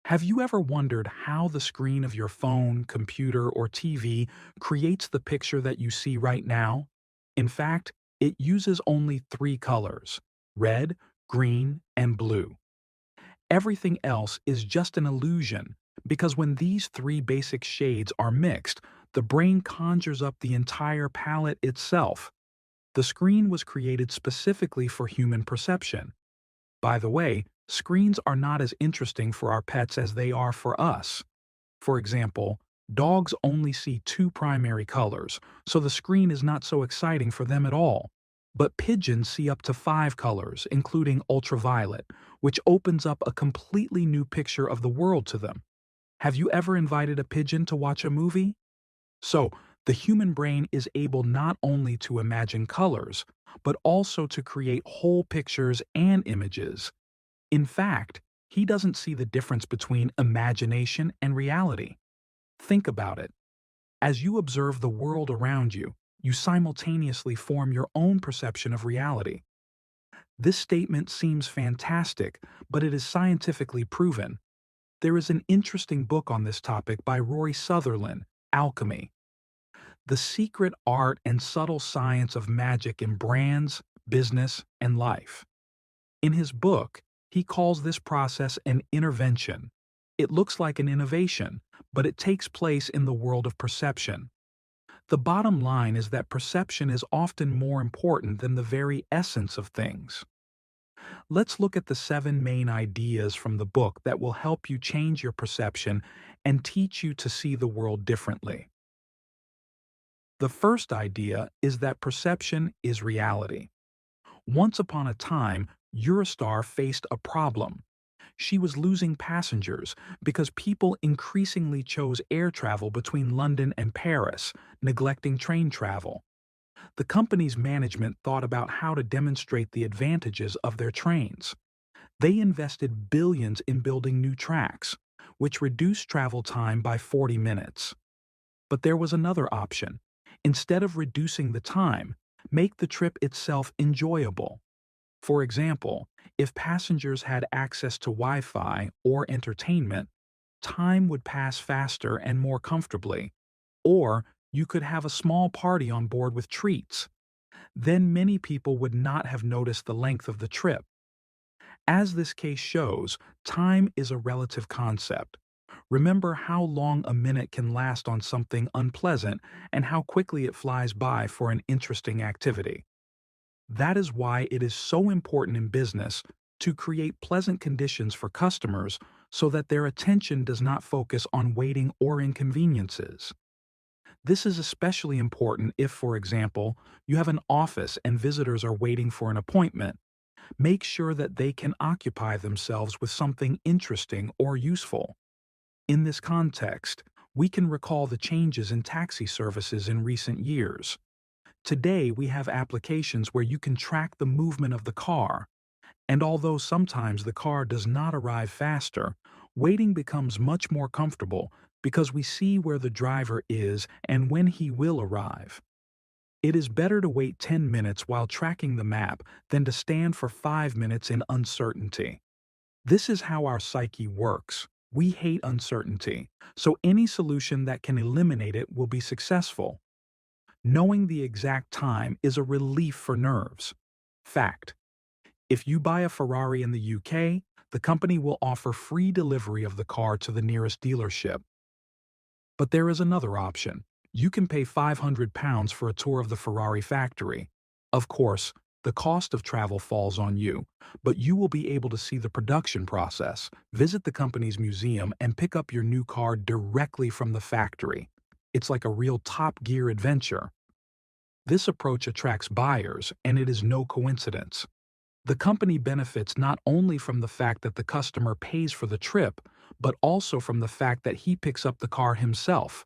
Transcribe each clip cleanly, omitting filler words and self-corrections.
Have you ever wondered how the screen of your phone, computer, or TV creates the picture that you see right now? In fact, it uses only three colors: red, green, and blue. Everything else is just an illusion because when these three basic shades are mixed, the brain conjures up the entire palette itself. The screen was created specifically for human perception. By the way, screens are not as interesting for our pets as they are for us. For example, dogs only see two primary colors, so the screen is not so exciting for them at all. But pigeons see up to five colors, including ultraviolet, which opens up a completely new picture of the world to them. Have you ever invited a pigeon to watch a movie? So, the human brain is able not only to imagine colors, but also to create whole pictures and images. In fact, he doesn't see the difference between imagination and reality. Think about it. As you observe the world around you, you simultaneously form your own perception of reality. This statement seems fantastic, but it is scientifically proven. There is an interesting book on this topic by Rory Sutherland, Alchemy: The Secret Art and Subtle Science of Magic in Brands, Business, and Life. In his book, he calls this process an intervention. It looks like an innovation, but it takes place in the world of perception. The bottom line is that perception is often more important than the very essence of things. Let's look at the 7 main ideas from the book that will help you change your perception and teach you to see the world differently. The first idea is that perception is reality. Once upon a time, Eurostar faced a problem. She was losing passengers because people increasingly chose air travel between London and Paris, neglecting train travel. The company's management thought about how to demonstrate the advantages of their trains. They invested billions in building new tracks, which reduced travel time by 40 minutes. But there was another option. Instead of reducing the time, make the trip itself enjoyable. For example, if passengers had access to Wi-Fi or entertainment, time would pass faster and more comfortably. Or you could have a small party on board with treats. Then many people would not have noticed the length of the trip. As this case shows, time is a relative concept. Remember how long a minute can last on something unpleasant and how quickly it flies by for an interesting activity. That is why it is so important in business to create pleasant conditions for customers so that their attention does not focus on waiting or inconveniences. This is especially important if, for example, you have an office and visitors are waiting for an appointment. Make sure that they can occupy themselves with something interesting or useful. In this context, we can recall the changes in taxi services in recent years. Today, we have applications where you can track the movement of the car, and although sometimes the car does not arrive faster, waiting becomes much more comfortable because we see where the driver is and when he will arrive. It is better to wait 10 minutes while tracking the map than to stand for 5 minutes in uncertainty. This is how our psyche works. We hate uncertainty, so any solution that can eliminate it will be successful. Knowing the exact time is a relief for nerves. Fact: if you buy a Ferrari in the UK, the company will offer free delivery of the car to the nearest dealership. But there is another option. You can pay £500 for a tour of the Ferrari factory. Of course, the cost of travel falls on you, but you will be able to see the production process, visit the company's museum, and pick up your new car directly from the factory. It's like a real Top Gear adventure. This approach attracts buyers, and it is no coincidence. The company benefits not only from the fact that the customer pays for the trip, but also from the fact that he picks up the car himself.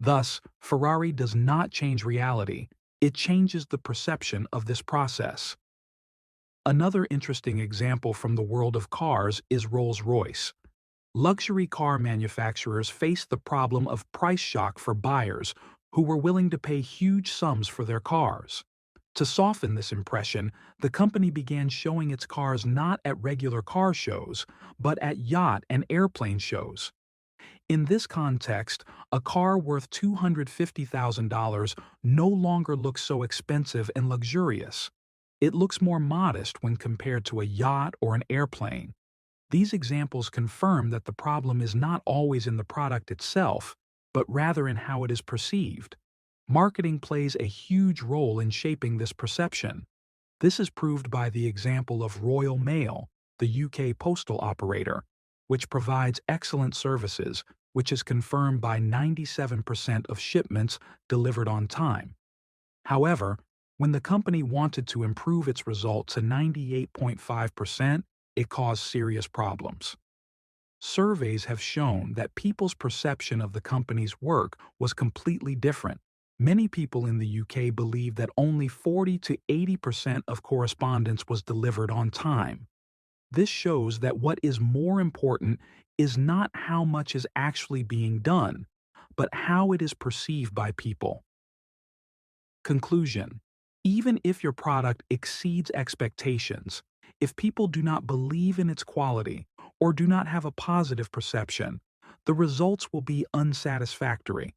Thus, Ferrari does not change reality, it changes the perception of this process. Another interesting example from the world of cars is Rolls-Royce. Luxury car manufacturers faced the problem of price shock for buyers who were willing to pay huge sums for their cars. To soften this impression, the company began showing its cars not at regular car shows, but at yacht and airplane shows. In this context, a car worth $250,000 no longer looks so expensive and luxurious. It looks more modest when compared to a yacht or an airplane. These examples confirm that the problem is not always in the product itself, but rather in how it is perceived. Marketing plays a huge role in shaping this perception. This is proved by the example of Royal Mail, the UK postal operator, which provides excellent services, which is confirmed by 97% of shipments delivered on time. However, when the company wanted to improve its result to 98.5%, it caused serious problems. Surveys have shown that people's perception of the company's work was completely different. Many people in the UK believe that only 40 to 80% of correspondence was delivered on time. This shows that what is more important is not how much is actually being done, but how it is perceived by people. Conclusion: even if your product exceeds expectations, if people do not believe in its quality or do not have a positive perception, the results will be unsatisfactory.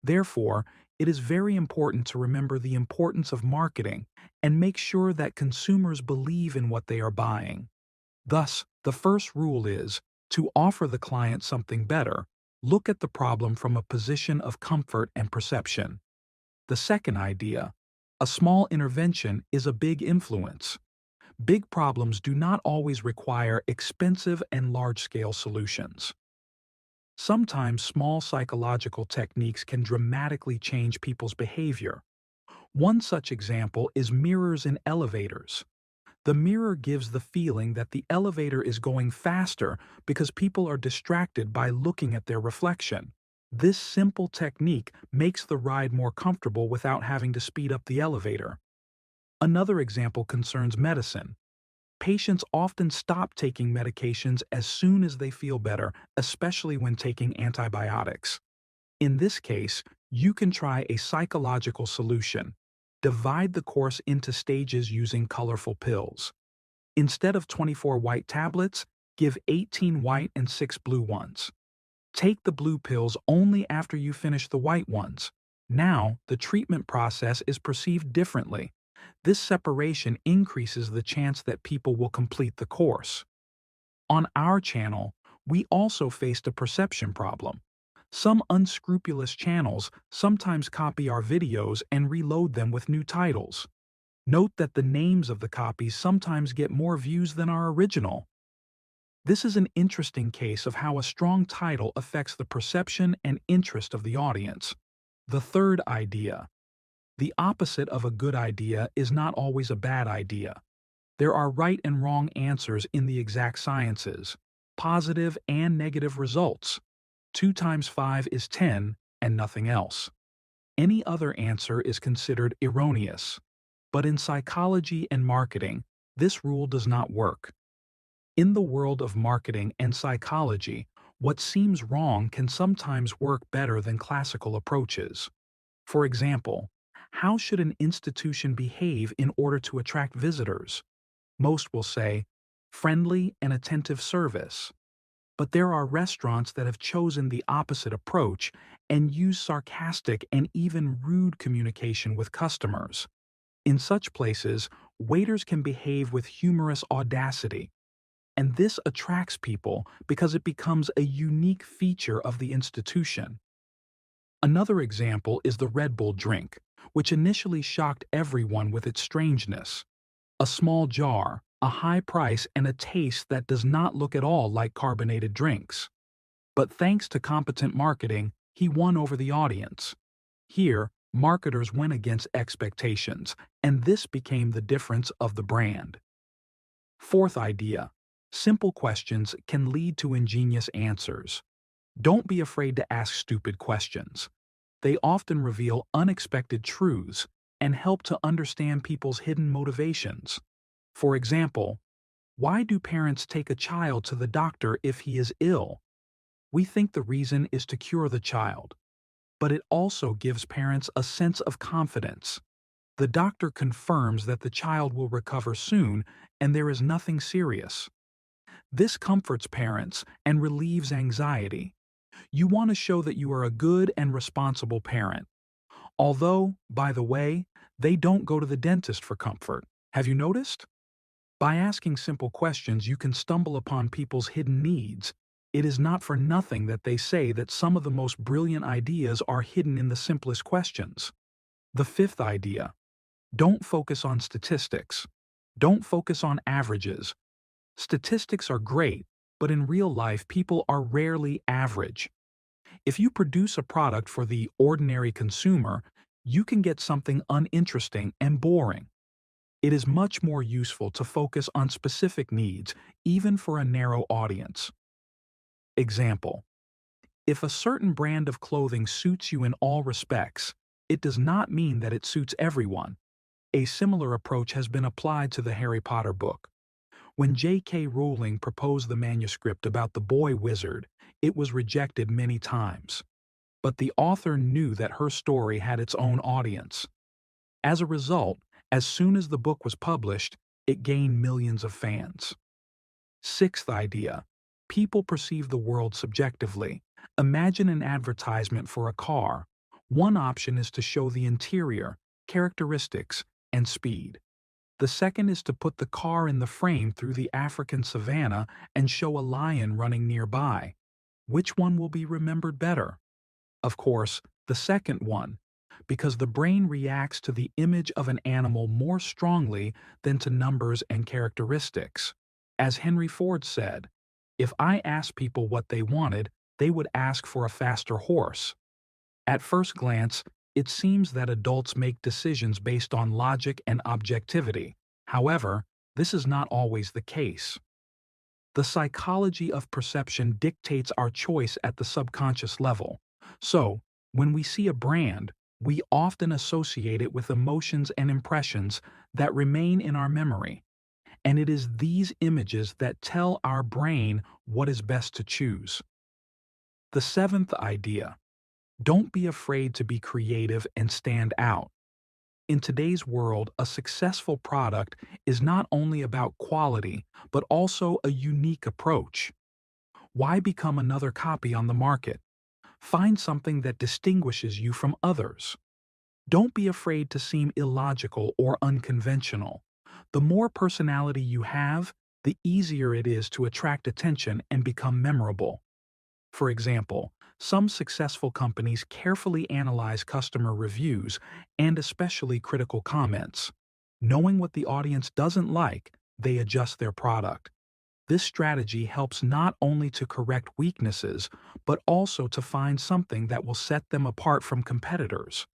Therefore, it is very important to remember the importance of marketing and make sure that consumers believe in what they are buying. Thus, the first rule is, to offer the client something better, look at the problem from a position of comfort and perception. The second idea: a small intervention is a big influence. Big problems do not always require expensive and large-scale solutions. Sometimes small psychological techniques can dramatically change people's behavior. One such example is mirrors in elevators. The mirror gives the feeling that the elevator is going faster because people are distracted by looking at their reflection. This simple technique makes the ride more comfortable without having to speed up the elevator. Another example concerns medicine. Patients often stop taking medications as soon as they feel better, especially when taking antibiotics. In this case, you can try a psychological solution. Divide the course into stages using colorful pills. Instead of 24 white tablets, give 18 white and 6 blue ones. Take the blue pills only after you finish the white ones. Now, the treatment process is perceived differently. This separation increases the chance that people will complete the course. On our channel, we also faced a perception problem. Some unscrupulous channels sometimes copy our videos and reload them with new titles. Note that the names of the copies sometimes get more views than our original. This is an interesting case of how a strong title affects the perception and interest of the audience. The third idea: the opposite of a good idea is not always a bad idea. There are right and wrong answers in the exact sciences, positive and negative results. 2 times 5 is 10, and nothing else. Any other answer is considered erroneous. But in psychology and marketing, this rule does not work. In the world of marketing and psychology, what seems wrong can sometimes work better than classical approaches. For example, how should an institution behave in order to attract visitors? Most will say, friendly and attentive service. But there are restaurants that have chosen the opposite approach and use sarcastic and even rude communication with customers. In such places, waiters can behave with humorous audacity, and this attracts people because it becomes a unique feature of the institution. Another example is the Red Bull drink, which initially shocked everyone with its strangeness. A small jar, a high price, and a taste that does not look at all like carbonated drinks. But thanks to competent marketing, he won over the audience. Here, marketers went against expectations, and this became the difference of the brand. Fourth idea: simple questions can lead to ingenious answers. Don't be afraid to ask stupid questions. They often reveal unexpected truths and help to understand people's hidden motivations. For example, why do parents take a child to the doctor if he is ill? We think the reason is to cure the child, but it also gives parents a sense of confidence. The doctor confirms that the child will recover soon and there is nothing serious. This comforts parents and relieves anxiety. You want to show that you are a good and responsible parent. Although, by the way, they don't go to the dentist for comfort. Have you noticed? By asking simple questions, you can stumble upon people's hidden needs. It is not for nothing that they say that some of the most brilliant ideas are hidden in the simplest questions. The fifth idea: don't focus on statistics. Don't focus on averages. Statistics are great, but in real life, people are rarely average. If you produce a product for the ordinary consumer, you can get something uninteresting and boring. It is much more useful to focus on specific needs, even for a narrow audience. Example: if a certain brand of clothing suits you in all respects, it does not mean that it suits everyone. A similar approach has been applied to the Harry Potter book. When J.K. Rowling proposed the manuscript about the boy wizard, it was rejected many times. But the author knew that her story had its own audience. As a result, as soon as the book was published, it gained millions of fans. Sixth idea: people perceive the world subjectively. Imagine an advertisement for a car. One option is to show the interior, characteristics, and speed. The second is to put the car in the frame through the African savanna and show a lion running nearby. Which one will be remembered better? Of course, the second one, because the brain reacts to the image of an animal more strongly than to numbers and characteristics. As Henry Ford said, "If I asked people what they wanted, they would ask for a faster horse." At first glance, it seems that adults make decisions based on logic and objectivity. However, this is not always the case. The psychology of perception dictates our choice at the subconscious level. So, when we see a brand, we often associate it with emotions and impressions that remain in our memory. And it is these images that tell our brain what is best to choose. The seventh idea: don't be afraid to be creative and stand out. In today's world, a successful product is not only about quality, but also a unique approach. Why become another copy on the market? Find something that distinguishes you from others. Don't be afraid to seem illogical or unconventional. The more personality you have, the easier it is to attract attention and become memorable. For example, some successful companies carefully analyze customer reviews and especially critical comments. Knowing what the audience doesn't like, they adjust their product. This strategy helps not only to correct weaknesses, but also to find something that will set them apart from competitors.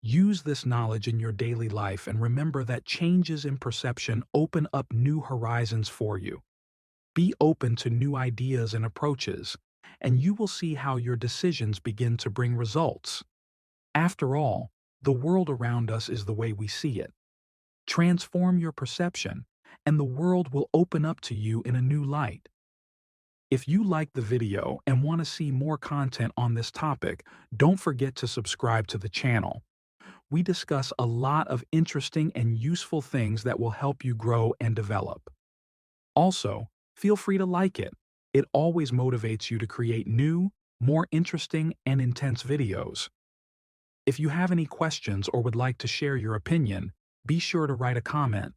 Use this knowledge in your daily life and remember that changes in perception open up new horizons for you. Be open to new ideas and approaches, and you will see how your decisions begin to bring results. After all, the world around us is the way we see it. Transform your perception, and the world will open up to you in a new light. If you like the video and want to see more content on this topic, don't forget to subscribe to the channel. We discuss a lot of interesting and useful things that will help you grow and develop. Also, feel free to like it. It always motivates you to create new, more interesting and intense videos. If you have any questions or would like to share your opinion, be sure to write a comment.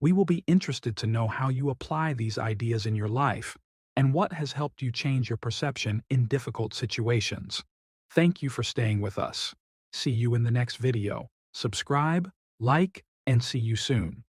We will be interested to know how you apply these ideas in your life and what has helped you change your perception in difficult situations. Thank you for staying with us. See you in the next video. Subscribe, like, and see you soon.